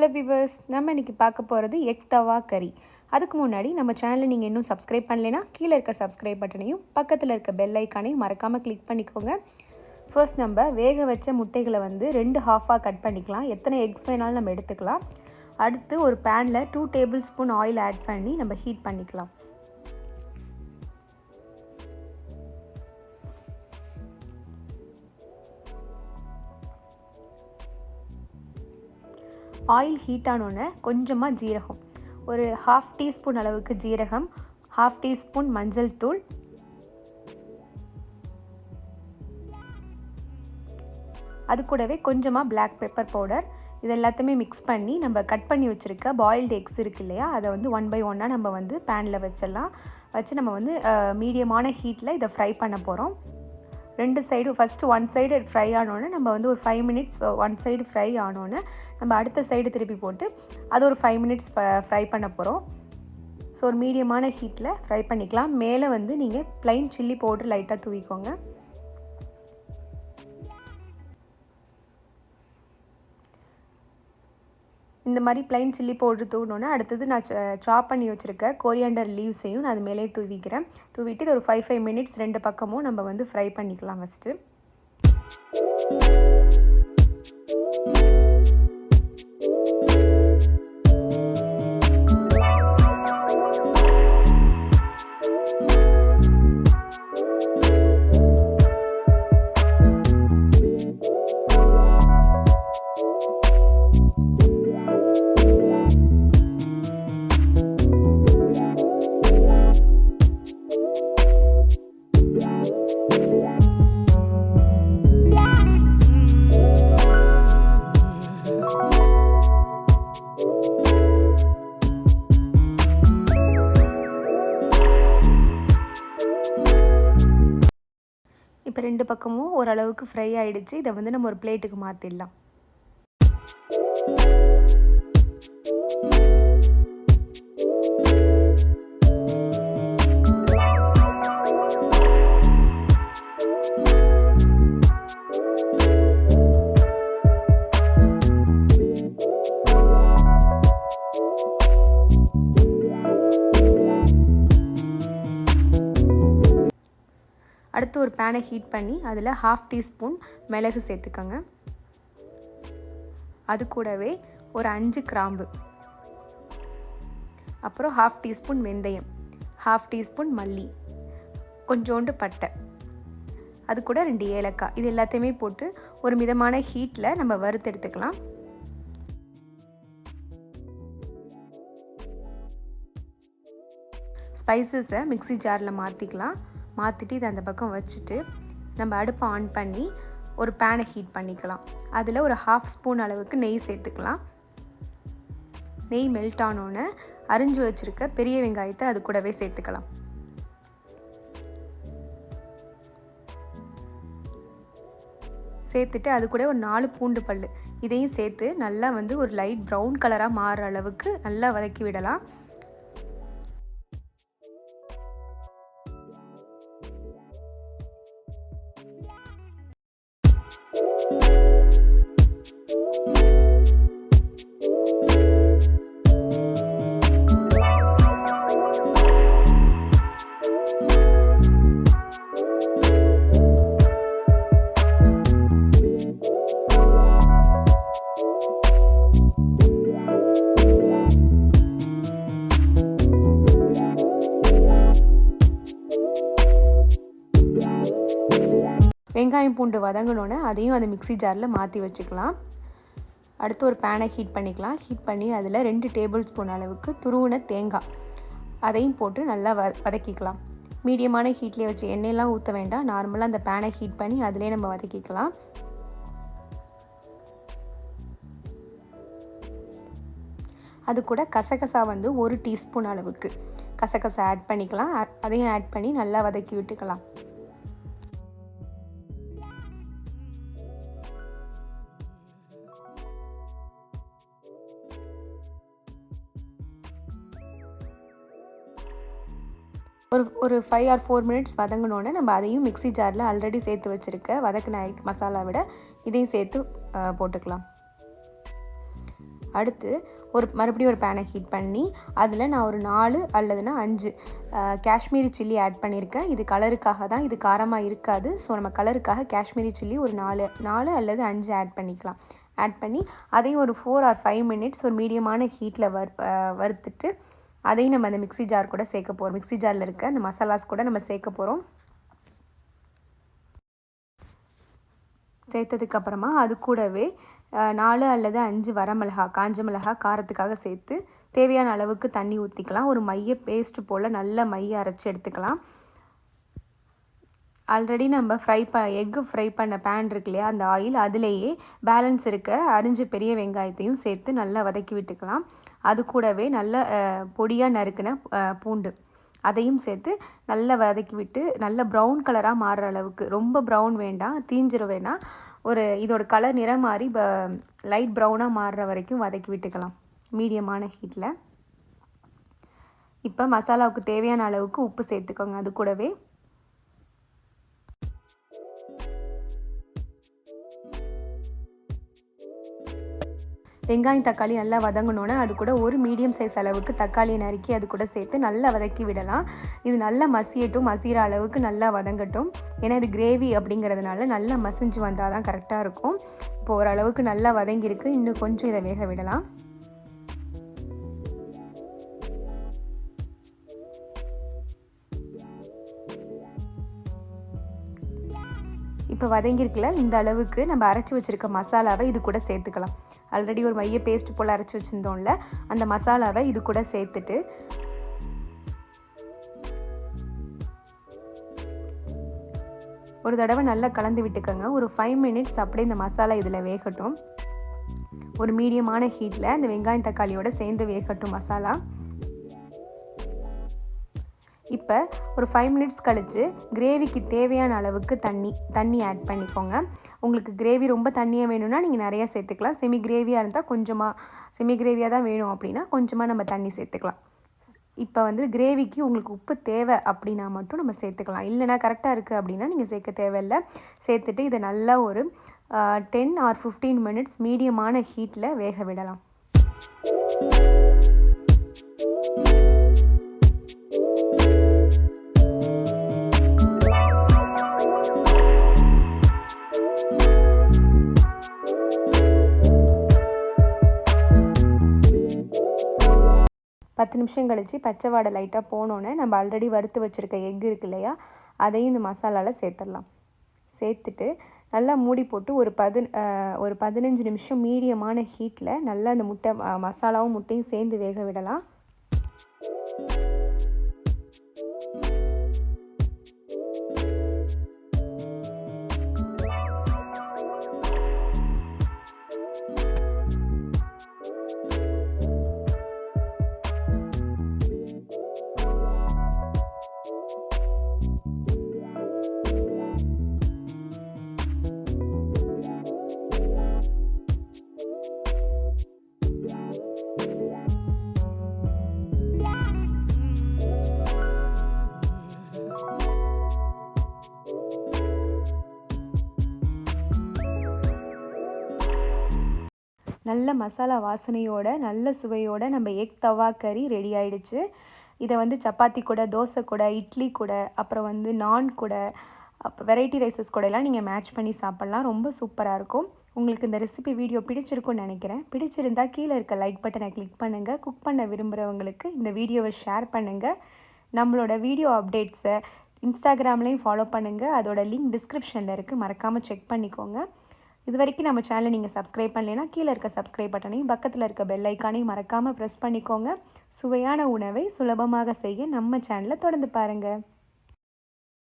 Hello viewers, நம்ம இன்றைக்கி பார்க்க போகிறது எக் தவா கறி. அதுக்கு முன்னாடி நம்ம சேனலை நீங்கள் இன்னும் சப்ஸ்கிரைப் பண்ணலைன்னா கீழே இருக்க சப்ஸ்கிரைப் பட்டனையும் பக்கத்தில் இருக்க பெல் ஐக்கானையும் மறக்காமல் கிளிக் பண்ணிக்கோங்க. ஃபர்ஸ்ட் நம்ம வேக வச்ச முட்டைகளை வந்து 2 ஹாஃபாக கட் பண்ணிக்கலாம். எத்தனை எக்ஸ் வேணாலும் நம்ம எடுத்துக்கலாம். அடுத்து ஒரு பேனில் 2 டேபிள் ஸ்பூன் ஆயில் ஆட் பண்ணி நம்ம ஹீட் பண்ணிக்கலாம். ஆயில் ஹீட் ஆனோடனே கொஞ்சமாக ஜீரகம், ஒரு 1/2 டீஸ்பூன் அளவுக்கு ஜீரகம், 1/2 டீஸ்பூன் மஞ்சள் தூள், அது கூடவே கொஞ்சமாக பிளாக் பெப்பர் பவுடர், இது எல்லாத்தையுமே மிக்ஸ் பண்ணி நம்ம கட் பண்ணி வச்சுருக்க பாயில்டு எக்ஸ் இருக்குது இல்லையா, அதை வந்து 1 by 1 நம்ம வந்து பேனில் வச்சு நம்ம வந்து மீடியமான ஹீட்டில் இதை ஃப்ரை பண்ண போகிறோம். 2 சைடும் ஃபஸ்ட்டு 1 சைடு ஃப்ரை ஆனோடனே நம்ம வந்து ஒரு 5 மினிட்ஸ் 1 சைடு ஃப்ரை ஆனோடனே நம்ம அடுத்த சைடு திருப்பி போட்டு அது ஒரு 5 மினிட்ஸ் ஃப்ரை பண்ண போகிறோம். ஸோ ஒரு மீடியமான ஹீட்டில் ஃப்ரை பண்ணிக்கலாம். மேலே வந்து நீங்கள் ப்ளைன் சில்லி பவுடர் லைட்டாக தூவிக்கோங்க. இந்த மாதிரி ப்ளைன் சில்லி பவுடர் தூவினோன்னே அடுத்தது நான் சாப் பண்ணி வச்சுருக்க கோரியாண்டர் லீவ்ஸையும் நான் அது மேலே தூவிட்டு இது ஒரு 5 மினிட்ஸ் 2 பக்கமும் நம்ம வந்து ஃப்ரை பண்ணிக்கலாம். ஃபஸ்ட்டு இப்போ 2 பக்கமும் ஓரளவுக்கு ஃப்ரை ஆகிடுச்சு. இதை வந்து நம்ம ஒரு பிளேட்டுக்கு மாற்றிடலாம். அடுத்து ஒரு பேனை ஹீட் பண்ணி அதில் 1/2 டீஸ்பூன் மிளகு சேர்த்துக்கோங்க. அது கூடவே ஒரு 5 கிராம்பு, அப்புறம் 1/2 டீஸ்பூன் வெந்தயம், 1/2 டீஸ்பூன் மல்லி, கொஞ்சோண்டு பட்டை, அது கூட 2 ஏலக்காய், இது எல்லாத்தையுமே போட்டு ஒரு மிதமான ஹீட்டில் நம்ம வறுத்து எடுத்துக்கலாம். ஸ்பைசஸை மிக்ஸி ஜாரில் மாற்றிட்டு இதை அந்த பக்கம் வச்சுட்டு நம்ம அடுப்பை ஆன் பண்ணி ஒரு பேனை ஹீட் பண்ணிக்கலாம். அதில் ஒரு 1/2 ஸ்பூன் அளவுக்கு நெய் சேர்த்துக்கலாம். நெய் மெல்ட் ஆனோன்னே அரிஞ்சு வச்சுருக்க பெரிய வெங்காயத்தை அது கூடவே சேர்த்துக்கலாம். சேர்த்துட்டு அது கூட ஒரு 4 பூண்டு பல் இதையும் சேர்த்து நல்லா வந்து ஒரு லைட் ப்ரௌன் கலராக மாறுற அளவுக்கு நல்லா வதக்கி விடலாம். வெங்காயம் பூண்டு வதங்கினோன்னே அதையும் அந்த மிக்ஸி ஜாரில் மாற்றி வச்சுக்கலாம். அடுத்து ஒரு பேனை ஹீட் பண்ணிக்கலாம். ஹீட் பண்ணி அதில் 2 டேபிள் ஸ்பூன் அளவுக்கு துருவின தேங்காய் அதையும் போட்டு நல்லா வதக்கிக்கலாம். மீடியமான ஹீட்லேயே வச்சு எண்ணெயெல்லாம் ஊற்ற வேண்டாம். நார்மலாக அந்த பேனை ஹீட் பண்ணி அதிலே நம்ம வதக்கிக்கலாம். அது கூட கசகசா வந்து 1 டீஸ்பூன் அளவுக்கு கசகசா ஆட் பண்ணிக்கலாம். அதையும் ஆட் பண்ணி நல்லா வதக்கி விட்டுக்கலாம். ஒரு 5 or 4 மினிட்ஸ் வதங்கினோன்னே நம்ம அதையும் மிக்ஸி ஜாரில் ஆல்ரெடி சேர்த்து வச்சுருக்க வதக்கின மசாலா விட இதையும் சேர்த்து போட்டுக்கலாம். அடுத்து மறுபடியும் ஒரு பேனை ஹீட் பண்ணி அதில் நான் ஒரு 4 அல்லதுனா 5 காஷ்மீரி சில்லி ஆட் பண்ணியிருக்கேன். இது கலருக்காக தான், இது காரமாக இருக்காது. ஸோ நம்ம கலருக்காக காஷ்மீரி சில்லி ஒரு 4 அல்லது 5 ஆட் பண்ணிக்கலாம். ஆட் பண்ணி அதையும் ஒரு 4 or 5 மினிட்ஸ் ஒரு மீடியமான ஹீட்டில் வறுத்துட்டு அதையும் நம்ம அந்த மிக்ஸி ஜார் கூட சேர்க்க போகிறோம். மிக்ஸி ஜாரில் இருக்க அந்த மசாலாஸ் கூட நம்ம சேர்க்க போகிறோம். சேர்த்ததுக்கப்புறமா அது கூடவே 4 அல்லது 5 வரமிளகா, காஞ்ச மிளகா காரத்துக்காக சேர்த்து தேவையான அளவுக்கு தண்ணி ஊற்றிக்கலாம். ஒரு மைய பேஸ்ட்டு போல் நல்ல மைய அரைச்சி எடுத்துக்கலாம். ஆல்ரெடி நம்ம எக்கு ஃப்ரை பண்ண பேன் இருக்கு இல்லையா, அந்த ஆயில் அதிலேயே பேலன்ஸ் இருக்க அரிஞ்ச பெரிய வெங்காயத்தையும் சேர்த்து நல்லா வதக்கி விட்டுக்கலாம். அது கூடவே நல்ல பொடியாக நறுக்கின பூண்டு அதையும் சேர்த்து நல்லா வதக்கி விட்டு நல்ல ப்ரௌன் கலராக மாறுற அளவுக்கு, ரொம்ப ப்ரௌன் வேண்டாம், தீஞ்சிர வேண்டாம், இதோட கலர் நிறம் மாறி லைட் ப்ரௌனாக மாறுற வரைக்கும் வதக்கி விட்டுக்கலாம் மீடியமான ஹீட்டில். இப்போ மசாலாவுக்கு தேவையான அளவுக்கு உப்பு சேர்த்துக்கோங்க. அது கூடவே வெங்காயம் தக்காளி நல்லா வதங்கணுன்னா அது கூட ஒரு மீடியம் சைஸ் அளவுக்கு தக்காளியை நறுக்கி அது கூட சேர்த்து நல்லா வதக்கி விடலாம். இது நல்லா மசிகிற அளவுக்கு நல்லா வதங்கட்டும். ஏன்னா இது கிரேவி அப்படிங்கிறதுனால நல்லா மசிஞ்சு வந்தால் தான் கரெக்டாக இருக்கும். இப்போ ஓரளவுக்கு நல்லா வதங்கியிருக்கு, இன்னும் கொஞ்சம் இதை வேக விடலாம். இப்போ வதங்கியிருக்கல, இந்த அளவுக்கு நம்ம அரைச்சி வச்சுருக்க மசாலாவை இது கூட சேர்த்துக்கலாம். ஆல்ரெடி ஒரு மைய பேஸ்ட் போல் அரைச்சி வச்சுருந்தோம்ல, அந்த மசாலாவை இது கூட சேர்த்துட்டு ஒரு தடவை நல்லா கலந்து விட்டுக்கோங்க. ஒரு 5 மினிட்ஸ் அப்படியே இந்த மசாலா இதில் வேகட்டும். ஒரு மீடியமான ஹீட்டில் இந்த வெங்காயம் தக்காளியோடு சேர்ந்து வேகட்டும் மசாலா. இப்போ ஒரு 5 மினிட்ஸ் கழித்து கிரேவிக்கு தேவையான அளவுக்கு தண்ணி ஆட் பண்ணிக்கோங்க. உங்களுக்கு கிரேவி ரொம்ப தண்ணியாக வேணும்னா நீங்கள் நிறையா சேர்த்துக்கலாம். செமி கிரேவியாக தான் வேணும் அப்படின்னா கொஞ்சமாக நம்ம தண்ணி சேர்த்துக்கலாம். இப்போ கிரேவிக்கு உங்களுக்கு உப்பு தேவை அப்படின்னா மட்டும் நம்ம சேர்த்துக்கலாம். இல்லைனா கரெக்டாக இருக்குது அப்படின்னா நீங்கள் சேர்க்க தேவையில்லை. சேர்த்துட்டு இதை நல்லா ஒரு 10 or 15 மினிட்ஸ் மீடியமான ஹீட்டில் வேக விடலாம். பத்து நிமிஷம் கழித்து பச்சை வாடை லைட்டாக போனோன்னே நம்ம ஆல்ரெடி வறுத்து வச்சுருக்க எக் இருக்கு இல்லையா, அதையும் இந்த மசாலாவில் சேர்த்துடலாம். சேர்த்துட்டு நல்லா மூடி போட்டு ஒரு 15 நிமிஷம் மீடியமான ஹீட்டில் நல்லா அந்த மசாலாவும் முட்டையும் சேர்ந்து வேக விடலாம். நல்ல மசாலா வாசனையோட நல்ல சுவையோட நம்ம எக் தவா கறி ரெடி ஆகிடுச்சு. இதை சப்பாத்தி கூட, தோசை கூட, இட்லி கூட, அப்புறம் நான் கூட, வெரைட்டி ரைஸஸ் கூடலாம் நீங்கள் மேட்ச் பண்ணி சாப்பிட்லாம். ரொம்ப சூப்பராக இருக்கும். உங்களுக்கு இந்த ரெசிபி வீடியோ பிடிச்சிருக்கும்னு நினைக்கிறேன். பிடிச்சிருந்தா கீழே இருக்க லைக் பட்டனை கிளிக் பண்ணுங்கள். குக் பண்ண விரும்புகிறவங்களுக்கு இந்த வீடியோவை ஷேர் பண்ணுங்கள். நம்மளோட வீடியோ அப்டேட்ஸை இன்ஸ்டாகிராம்லேயும் ஃபாலோ பண்ணுங்கள். அதோட லிங்க் டிஸ்கிரிப்ஷனில் இருக்குது, மறக்காமல் செக் பண்ணிக்கோங்க. இது வரைக்கும் நம்ம சேனலை நீங்கள் சப்ஸ்கிரைப் பண்ணலைன்னா கீழே இருக்க சப்ஸ்கிரைப் பட்டனையும் பக்கத்தில் இருக்க பெல் ஐக்கானையும் மறக்காமல் ப்ரெஸ் பண்ணிக்கோங்க. சுவையான உணவை சுலபமாக செய்ய நம்ம சேனலை தொடர்ந்து பாருங்கள்.